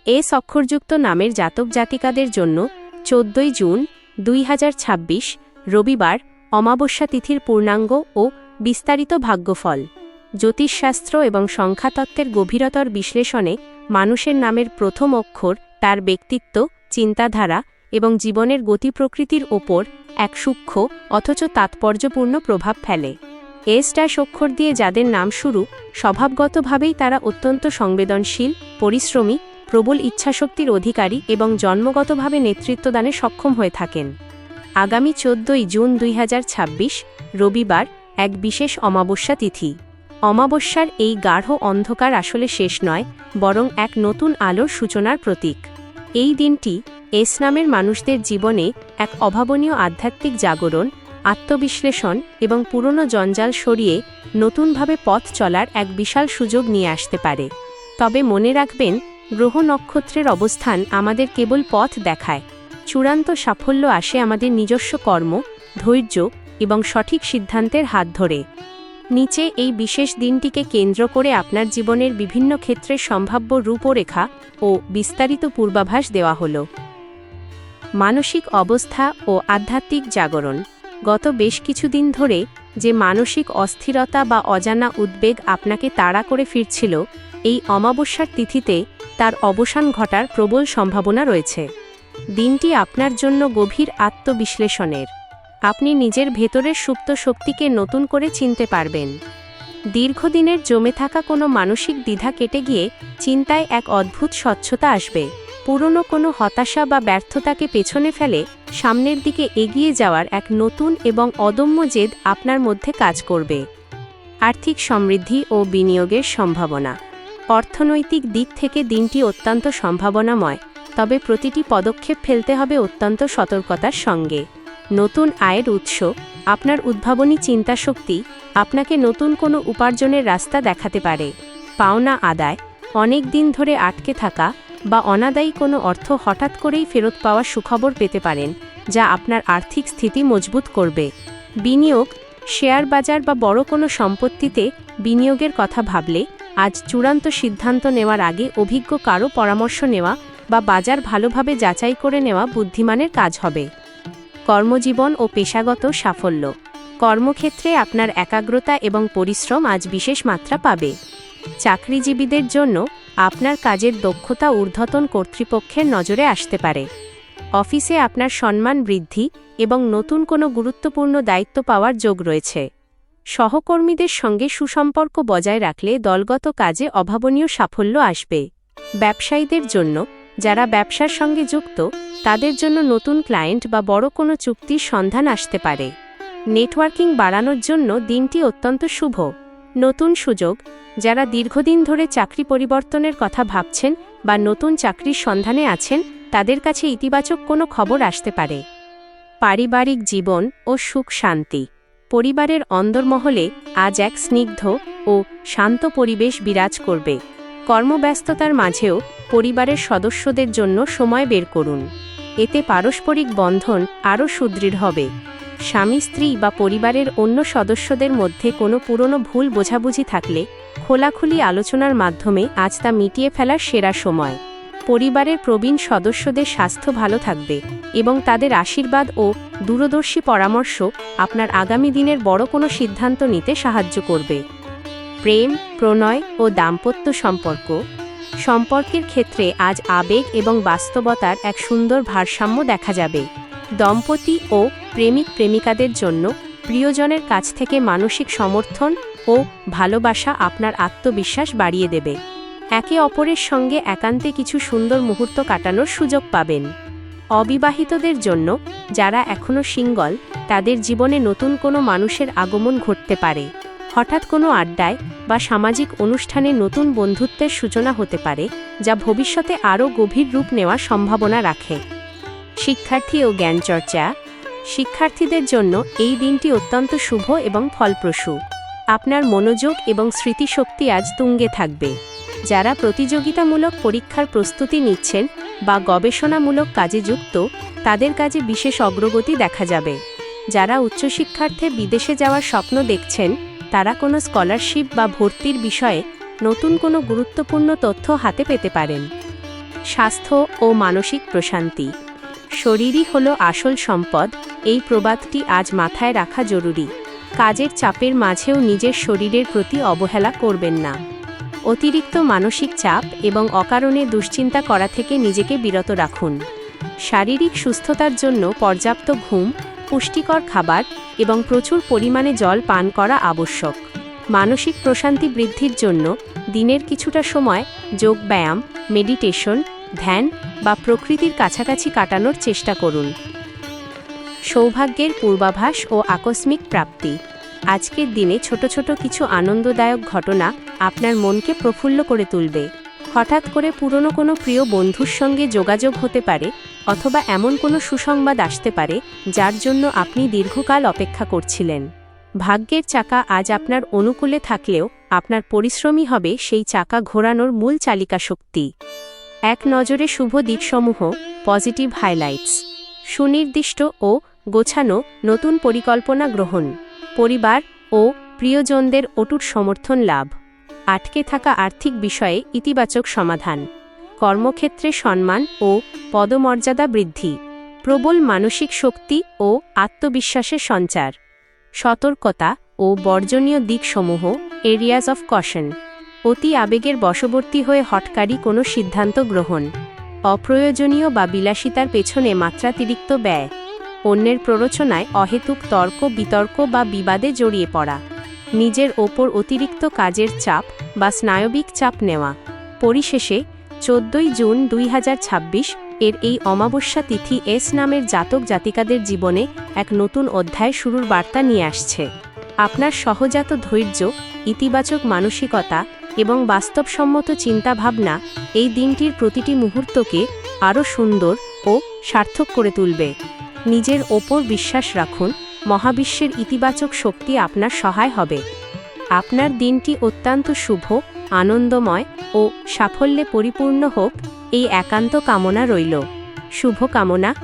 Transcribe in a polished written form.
S অক্ষরযুক্ত নামের জাতক জাতিকাদের জন্য ১৪ জুন ২০২৬ রবিবার অমাবস্যা তিথির পূর্ণাঙ্গ ও বিস্তারিত ভাগ্যফল। জ্যোতিষশাস্ত্র এবং সংখ্যাতত্ত্বের গভীরতর বিশ্লেষণে মানুষের নামের প্রথম অক্ষর তার ব্যক্তিত্ব, চিন্তাধারা এবং জীবনের গতি প্রকৃতির ওপর এক সূক্ষ্ম অথচ তাৎপর্যপূর্ণ প্রভাব ফেলে। এস অক্ষর দিয়ে যাদের নাম শুরু, স্বভাবগতভাবেই তারা অত্যন্ত সংবেদনশীল, পরিশ্রমী, প্রবল ইচ্ছাশক্তির অধিকারী এবং জন্মগতভাবে নেতৃত্বদানে সক্ষম হয়ে থাকেন। আগামী ১৪ জুন ২০২৬ রবিবার এক বিশেষ অমাবস্যা তিথি। অমাবস্যার এই গাঢ় অন্ধকার আসলে শেষ নয়, বরং এক নতুন আলোর সূচনার প্রতীক। এই দিনটি এস নামের মানুষদের জীবনে এক অভাবনীয় আধ্যাত্মিক জাগরণ, আত্মবিশ্লেষণ এবং পুরনো জঞ্জাল সরিয়ে নতুনভাবে পথ চলার এক বিশাল সুযোগ নিয়ে আসতে পারে। তবে মনে রাখবেন, গ্রহ নক্ষত্রের অবস্থান আমাদের কেবল পথ দেখায়। চূড়ান্ত সাফল্য আসে আমাদের নিজস্ব কর্ম, ধৈর্য এবং সঠিক সিদ্ধান্তের হাত ধরে। নিচে এই বিশেষ দিনটিকে কেন্দ্র করে আপনার জীবনের বিভিন্ন ক্ষেত্রের সম্ভাব্য রূপরেখা ও বিস্তারিত পূর্বাভাস দেওয়া হল। মানসিক অবস্থা ও আধ্যাত্মিক জাগরণ। গত বেশ কিছুদিন ধরে যে মানসিক অস্থিরতা বা অজানা উদ্বেগ আপনাকে তাড়া করে ফিরছিল, এই অমাবস্যার তিথিতে তার অবসান ঘটার প্রবল সম্ভাবনা রয়েছে। দিনটি আপনার জন্য গভীর আত্মবিশ্লেষণের। আপনি নিজের ভেতরের সুপ্ত শক্তিকে নতুন করে চিনতে পারবেন। দীর্ঘদিনের জমে থাকা কোনো মানসিক দ্বিধা কেটে গিয়ে চিন্তায় এক অদ্ভুত স্বচ্ছতা আসবে। পুরনো কোনো হতাশা বা ব্যর্থতাকে পেছনে ফেলে সামনের দিকে এগিয়ে যাওয়ার এক নতুন এবং অদম্য জেদ আপনার মধ্যে কাজ করবে। আর্থিক সমৃদ্ধি ও বিনিয়োগের সম্ভাবনা। অর্থনৈতিক দিক থেকে দিনটি অত্যন্ত সম্ভাবনাময়, তবে প্রতিটি পদক্ষেপ ফেলতে হবে অত্যন্ত সতর্কতার সঙ্গে। নতুন আয়ের উৎস। আপনার উদ্ভাবনী চিন্তাশক্তি আপনাকে নতুন কোনো উপার্জনের রাস্তা দেখাতে পারে। পাওনা আদায়। অনেক দিন ধরে আটকে থাকা বা অনাদায়ী কোনো অর্থ হঠাৎ করেই ফেরত পাওয়ার সুখবর পেতে পারেন, যা আপনার আর্থিক স্থিতি মজবুত করবে। বিনিয়োগ। শেয়ার বাজার বা বড় কোনো সম্পত্তিতে বিনিয়োগের কথা ভাবলে আজ চূড়ান্ত সিদ্ধান্ত নেওয়ার আগে অভিজ্ঞ কারো পরামর্শ নেওয়া বা বাজার ভালোভাবে যাচাই করে নেওয়া বুদ্ধিমানের কাজ হবে। কর্মজীবন ও পেশাগত সাফল্য। কর্মক্ষেত্রে আপনার একাগ্রতা এবং পরিশ্রম আজ বিশেষ মাত্রা পাবে। চাকরিজীবীদের জন্য আপনার কাজের দক্ষতা ঊর্ধ্বতন কর্তৃপক্ষের নজরে আসতে পারে। অফিসে আপনার সম্মান বৃদ্ধি এবং নতুন কোনো গুরুত্বপূর্ণ দায়িত্ব পাওয়ার যোগ রয়েছে। সহকর্মীদের সঙ্গে সুসম্পর্ক বজায় রাখলে দলগত কাজে অভাবনীয় সাফল্য আসবে। ব্যবসায়ীদের জন্য, যারা ব্যবসার সঙ্গে যুক্ত, তাদের জন্য নতুন ক্লায়েন্ট বা বড় কোনো চুক্তির সন্ধান আসতে পারে। নেটওয়ার্কিং বাড়ানোর জন্য দিনটি অত্যন্ত শুভ। নতুন সুযোগ। যারা দীর্ঘদিন ধরে চাকরি পরিবর্তনের কথা ভাবছেন বা নতুন চাকরির সন্ধানে আছেন, তাদের কাছে ইতিবাচক কোনো খবর আসতে পারে। পারিবারিক জীবন ও সুখ শান্তি। পরিবারের অন্দরমহলে আজ এক স্নিগ্ধ ও শান্ত পরিবেশ বিরাজ করবে। কর্মব্যস্ততার মাঝেও পরিবারের সদস্যদের জন্য সময় বের করুন। এতে পারস্পরিক বন্ধন আরও সুদৃঢ় হবে। স্বামী স্ত্রী বা পরিবারের অন্য সদস্যদের মধ্যে কোনো পুরনো ভুল বোঝাবুঝি থাকলে খোলাখুলি আলোচনার মাধ্যমে আজ তা মিটিয়ে ফেলার সেরা সময়। পরিবারের প্রবীণ সদস্যদের স্বাস্থ্য ভালো থাকবে এবং তাদের আশীর্বাদ ও দূরদর্শী পরামর্শ আপনার আগামী দিনের বড় কোনো সিদ্ধান্ত নিতে সাহায্য করবে। প্রেম, প্রণয় ও দাম্পত্য সম্পর্ক। সম্পর্কের ক্ষেত্রে আজ আবেগ এবং বাস্তবতার এক সুন্দর ভারসাম্য দেখা যাবে। দম্পতি ও প্রেমিক প্রেমিকাদের জন্য প্রিয়জনের কাছ থেকে মানসিক সমর্থন ও ভালোবাসা আপনার আত্মবিশ্বাস বাড়িয়ে দেবে। একে অপরের সঙ্গে একান্তে কিছু সুন্দর মুহূর্ত কাটানোর সুযোগ পাবেন। অবিবাহিতদের জন্য, যারা এখনও সিঙ্গল, তাদের জীবনে নতুন কোনো মানুষের আগমন ঘটতে পারে। হঠাৎ কোনো আড্ডায় বা সামাজিক অনুষ্ঠানে নতুন বন্ধুত্বের সূচনা হতে পারে, যা ভবিষ্যতে আরও গভীর রূপ নেওয়ার সম্ভাবনা রাখে। শিক্ষার্থী ও জ্ঞানচর্চা। শিক্ষার্থীদের জন্য এই দিনটি অত্যন্ত শুভ এবং ফলপ্রসূ। আপনার মনোযোগ এবং স্মৃতিশক্তি আজ তুঙ্গে থাকবে। যারা প্রতিযোগিতামূলক পরীক্ষার প্রস্তুতি নিচ্ছেন বা গবেষণামূলক কাজে যুক্ত, তাদের কাজে বিশেষ অগ্রগতি দেখা যাবে। যারা উচ্চশিক্ষার্থে বিদেশে যাওয়ার স্বপ্ন দেখছেন, তারা কোনো স্কলারশিপ বা ভর্তির বিষয়ে নতুন কোনো গুরুত্বপূর্ণ তথ্য হাতে পেতে পারেন। স্বাস্থ্য ও মানসিক প্রশান্তি। শরীরই হলো আসল সম্পদ, এই প্রবাদটি আজ মাথায় রাখা জরুরি। কাজের চাপের মাঝেও নিজের শরীরের প্রতি অবহেলা করবেন না। অতিরিক্ত মানসিক চাপ এবং অকারণে দুশ্চিন্তা করা থেকে নিজেকে বিরত রাখুন। শারীরিক সুস্থতার জন্য পর্যাপ্ত ঘুম, পুষ্টিকর খাবার এবং প্রচুর পরিমাণে জল পান করা আবশ্যক। মানসিক প্রশান্তি বৃদ্ধির জন্য দিনের কিছুটা সময় যোগব্যায়াম, মেডিটেশন, ধ্যান বা প্রকৃতির কাছাকাছি কাটানোর চেষ্টা করুন। সৌভাগ্যের পূর্বাভাস ও আকস্মিক প্রাপ্তি। আজকের দিনে ছোট ছোট কিছু আনন্দদায়ক ঘটনা আপনার মনকে প্রফুল্ল করে তুলবে। হঠাৎ করে পুরনো কোনো প্রিয় বন্ধুর সঙ্গে যোগাযোগ হতে পারে, অথবা এমন কোনো সুসংবাদ আসতে পারে যার জন্য আপনি দীর্ঘকাল অপেক্ষা করছিলেন। ভাগ্যের চাকা আজ আপনার অনুকূলে থাকলেও আপনার পরিশ্রমই হবে সেই চাকা ঘোরানোর মূল চালিকা শক্তি। এক নজরে শুভ দিকসমূহ, পজিটিভ হাইলাইটস। সুনির্দিষ্ট ও গোছানো নতুন পরিকল্পনা গ্রহণ। পরিবার ও প্রিয়জনদের অটুট সমর্থন লাভ। আটকে থাকা আর্থিক বিষয়ে ইতিবাচক সমাধান। কর্মক্ষেত্রে সম্মান ও পদমর্যাদা বৃদ্ধি। প্রবল মানসিক শক্তি ও আত্মবিশ্বাসের সঞ্চার। সতর্কতা ও বর্জনীয় দিকসমূহ, এরিয়াজ অফ কশন। অতি আবেগের বশবর্তী হয়ে হঠকারী কোনো সিদ্ধান্ত গ্রহণ। অপ্রয়োজনীয় বা বিলাসিতার পেছনে মাত্রাতিরিক্ত ব্যয়। অন্যের প্ররোচনায় অহেতুক তর্ক বিতর্ক বা বিবাদে জড়িয়ে পড়া। নিজের ওপর অতিরিক্ত কাজের চাপ বা স্নায়বিক চাপ নেওয়া। পরিশেষে 14 জুন 2026 এর এই অমাবস্যা তিথি এস নামের জাতক জাতিকাদের জীবনে এক নতুন অধ্যায় শুরুর বার্তা নিয়ে আসছে। আপনার সহজাত ধৈর্য, ইতিবাচক মানসিকতা এবং বাস্তবসম্মত চিন্তাভাবনা এই দিনটির প্রতিটি মুহূর্তকে আরও সুন্দর ও সার্থক করে তুলবে। নিজের ওপর বিশ্বাস রাখুন, মহাবিশ্বের ইতিবাচক শক্তি আপনার সহায় হবে। আপনার দিনটি অত্যন্ত শুভ, আনন্দময় ও সাফল্যে পরিপূর্ণ হোক, এই একান্ত কামনা রইল। শুভ কামনা।